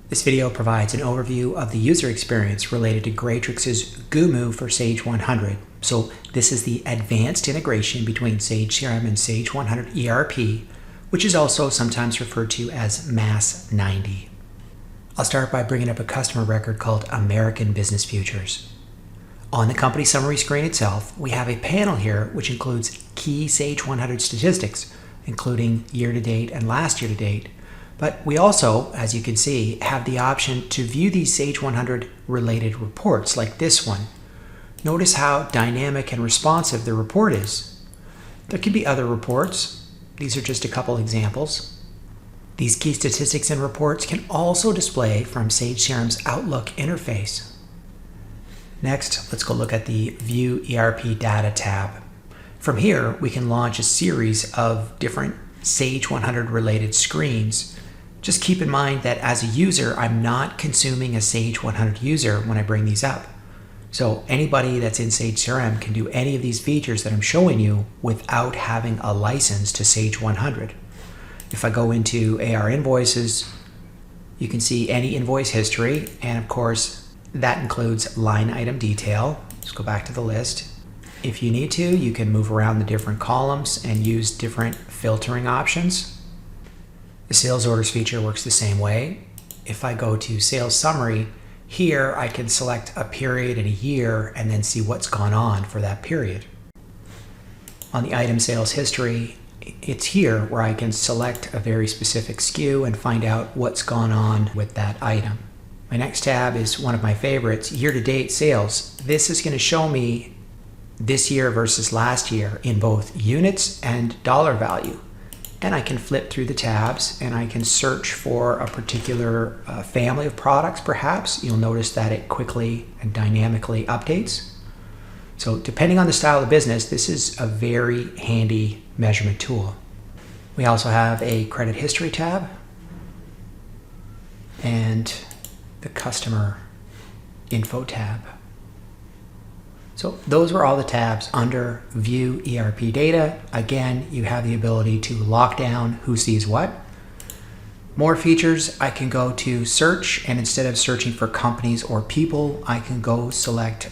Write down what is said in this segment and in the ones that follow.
This video provides an overview of the user experience related to Greytrix's GUMU for Sage 100. So this is the advanced integration between Sage CRM and Sage 100 ERP, which is also sometimes referred to as MAS 90. I'll start by bringing up a customer record called American Business Futures. On the company summary screen itself, we have a panel here which includes key Sage 100 statistics, including year-to-date and last year-to-date. But we also, as you can see, have the option to view these Sage 100 related reports like this one. Notice how dynamic and responsive the report is. There can be other reports. These are just a couple examples. These key statistics and reports can also display from Sage CRM's Outlook interface. Next, let's go look at the View ERP Data tab. From here, we can launch a series of different Sage 100 related screens. Just keep in mind that as a user, I'm not consuming a Sage 100 user when I bring these up. So anybody that's in Sage CRM can do any of these features that I'm showing you without having a license to Sage 100. If I go into AR invoices, you can see any invoice history, and of course, that includes line item detail. Let's go back to the list. If you need to, you can move around the different columns and use different filtering options. The sales orders feature works the same way. If I go to sales summary, here I can select a period and a year and then see what's gone on for that period. On the item sales history, it's here where I can select a very specific SKU and find out what's gone on with that item. My next tab is one of my favorites, year-to-date sales. This is going to show me this year versus last year in both units and dollar value. And I can flip through the tabs and I can search for a particular family of products perhaps. You'll notice that it quickly and dynamically updates. So depending on the style of business, this is a very handy measurement tool. We also have a credit history tab and the customer info tab. So those were all the tabs under View ERP Data. Again, you have the ability to lock down who sees what. More features, I can go to search, and instead of searching for companies or people, I can go select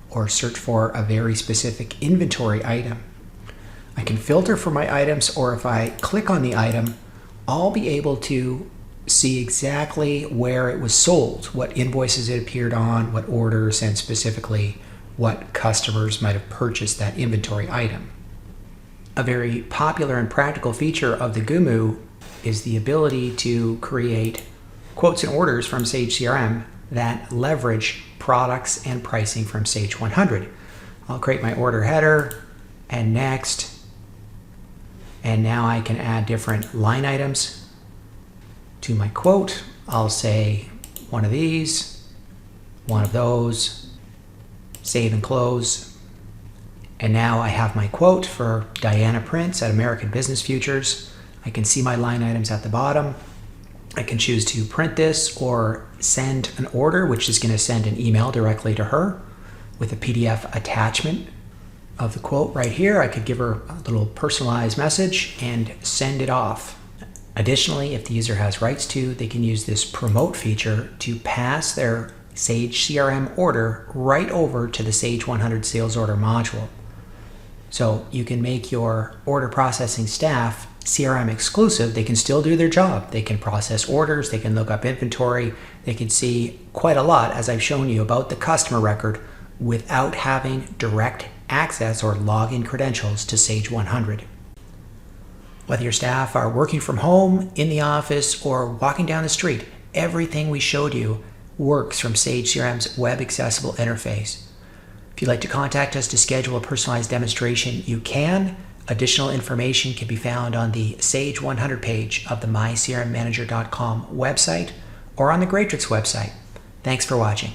or search for a very specific inventory item. I can filter for my items, or if I click on the item, I'll be able to see exactly where it was sold, what invoices it appeared on, what orders, and specifically what customers might have purchased that inventory item. A very popular and practical feature of the GUMU is the ability to create quotes and orders from Sage CRM that leverage products and pricing from Sage 100. I'll create my order header and next, and now I can add different line items to my quote. I'll say one of these, one of those, save and close. And now I have my quote for Diana Prince at American Business Futures. I can see my line items at the bottom. I can choose to print this or send an order, which is going to send an email directly to her with a PDF attachment of the quote right here. I could give her a little personalized message and send it off. Additionally, if the user has rights to, they can use this promote feature to pass their Sage CRM order right over to the Sage 100 sales order module. So you can make your order processing staff CRM exclusive. They can still do their job. They can process orders, they can look up inventory, they can see quite a lot, as I've shown you, about the customer record without having direct access or login credentials to Sage 100. Whether your staff are working from home, in the office, or walking down the street, everything we showed you works from Sage CRM's web accessible interface. If you'd like to contact us to schedule a personalized demonstration, you can. Additional information can be found on the Sage 100 page of the mycrmmanager.com website or on the Greytrix website. Thanks for watching.